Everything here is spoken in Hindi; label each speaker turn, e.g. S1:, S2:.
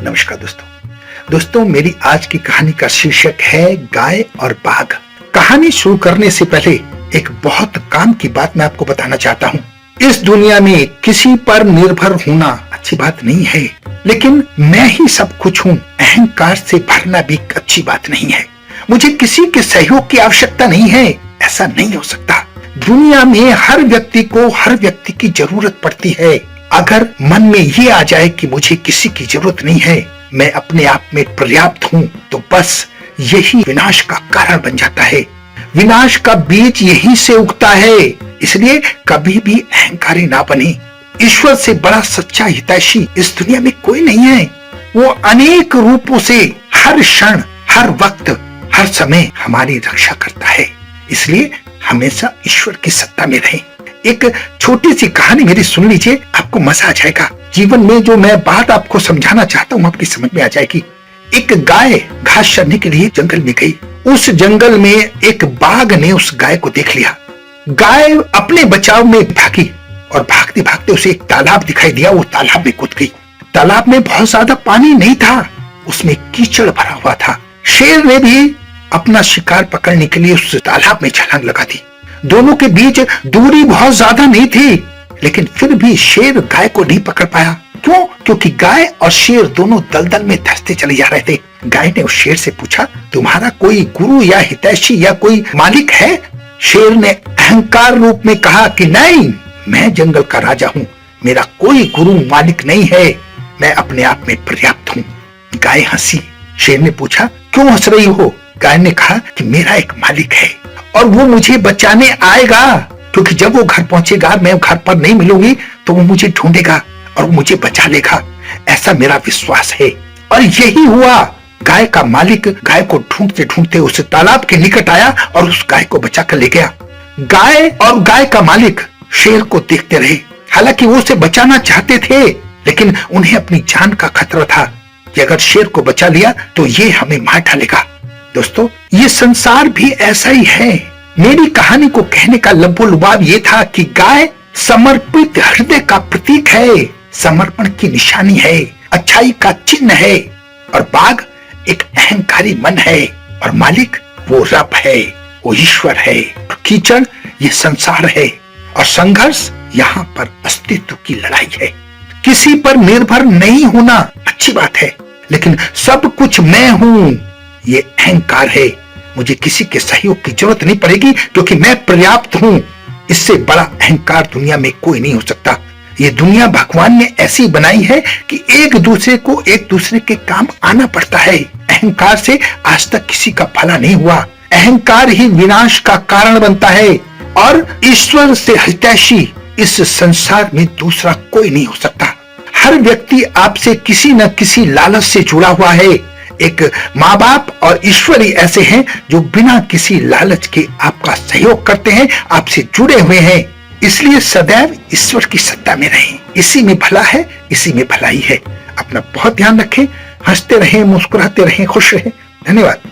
S1: नमस्कार दोस्तों, मेरी आज की कहानी का शीर्षक है गाय और बाघ। कहानी शुरू करने से पहले एक बहुत काम की बात मैं आपको बताना चाहता हूँ। इस दुनिया में किसी पर निर्भर होना अच्छी बात नहीं है, लेकिन मैं ही सब कुछ हूँ, अहंकार से भरना भी अच्छी बात नहीं है। मुझे किसी के सहयोग की आवश्यकता नहीं है, ऐसा नहीं हो सकता। दुनिया में हर व्यक्ति को हर व्यक्ति की जरूरत पड़ती है। अगर मन में ये आ जाए कि मुझे किसी की जरूरत नहीं है, मैं अपने आप में पर्याप्त हूँ, तो बस यही विनाश का कारण बन जाता है। विनाश का बीज यहीं से उगता है। इसलिए कभी भी अहंकारी ना बने। ईश्वर से बड़ा सच्चा हितैषी इस दुनिया में कोई नहीं है। वो अनेक रूपों से हर क्षण, हर वक्त, हर समय हमारी रक्षा करता है। इसलिए हमेशा ईश्वर की सत्ता में रहें। एक छोटी सी कहानी मेरी सुन लीजिए, आपको मजा आ जाएगा। जीवन में जो मैं बात आपको समझाना चाहता हूँ आपकी समझ में आ जाएगी। एक गाय घास चरने के लिए जंगल में गई। उस जंगल में एक बाघ ने उस गाय को देख लिया। गाय अपने बचाव में भागी और भागते भागते उसे एक तालाब दिखाई दिया। वो तालाब में कूद गई। तालाब में बहुत ज्यादा पानी नहीं था, उसमें कीचड़ भरा हुआ था। शेर ने भी अपना शिकार पकड़ने के लिए उस तालाब में छलांग लगा दी। दोनों के बीच दूरी बहुत ज्यादा नहीं थी, लेकिन फिर भी शेर गाय को नहीं पकड़ पाया। क्यों? क्योंकि गाय और शेर दोनों दलदल में धंसते चले जा रहे थे। गाय ने उस शेर से पूछा, तुम्हारा कोई गुरु या हितैषी या कोई मालिक है? शेर ने अहंकार रूप में कहा कि नहीं, मैं जंगल का राजा हूँ, मेरा कोई गुरु मालिक नहीं है, मैं अपने आप में पर्याप्त हूँ। गाय हंसी। शेर ने पूछा, क्यों हंस रही हो? गाय ने कहा कि मेरा एक मालिक है और वो मुझे बचाने आएगा, क्योंकि जब वो घर पहुंचेगा, मैं घर पर नहीं मिलूंगी, तो वो मुझे ढूंढेगा और वो मुझे बचा लेगा, ऐसा मेरा विश्वास है। और यही हुआ। गाय का मालिक गाय को ढूंढते ढूंढते उस तालाब के निकट आया और उस गाय को बचा कर ले गया। गाय और गाय का मालिक शेर को देखते रहे। हालांकि वो उसे बचाना चाहते थे, लेकिन उन्हें अपनी जान का खतरा था कि अगर शेर को बचा लिया तो ये हमें मार डालेगा। दोस्तों, ये संसार भी ऐसा ही है। मेरी कहानी को कहने का लबोलुबाब ये था कि गाय समर्पित हृदय का प्रतीक है, समर्पण की निशानी है, अच्छाई का चिन्ह है, और बाघ एक अहंकारी मन है, और मालिक वो रब है, वो ईश्वर है, और कीचड़ ये संसार है, और संघर्ष यहाँ पर अस्तित्व की लड़ाई है। किसी पर निर्भर नहीं होना अच्छी बात है, लेकिन सब कुछ मैं हूँ ये अहंकार है। मुझे किसी के सहयोग की जरूरत नहीं पड़ेगी, क्योंकि मैं पर्याप्त हूँ। इससे बड़ा अहंकार दुनिया में कोई नहीं हो सकता। ये दुनिया भगवान ने ऐसी बनाई है कि एक दूसरे को एक दूसरे के काम आना पड़ता है। अहंकार से आज तक किसी का भला नहीं हुआ। अहंकार ही विनाश का कारण बनता है, और ईश्वर से हितैषी इस संसार में दूसरा कोई नहीं हो सकता। हर व्यक्ति आपसे किसी न किसी लालच से जुड़ा हुआ है। एक माँ बाप और ईश्वर ही ऐसे हैं जो बिना किसी लालच के आपका सहयोग करते हैं, आपसे जुड़े हुए हैं। इसलिए सदैव ईश्वर की सत्ता में रहें। इसी में भला है, इसी में भलाई है। अपना बहुत ध्यान रखें, हंसते रहें, मुस्कुराते रहें, खुश रहें। धन्यवाद।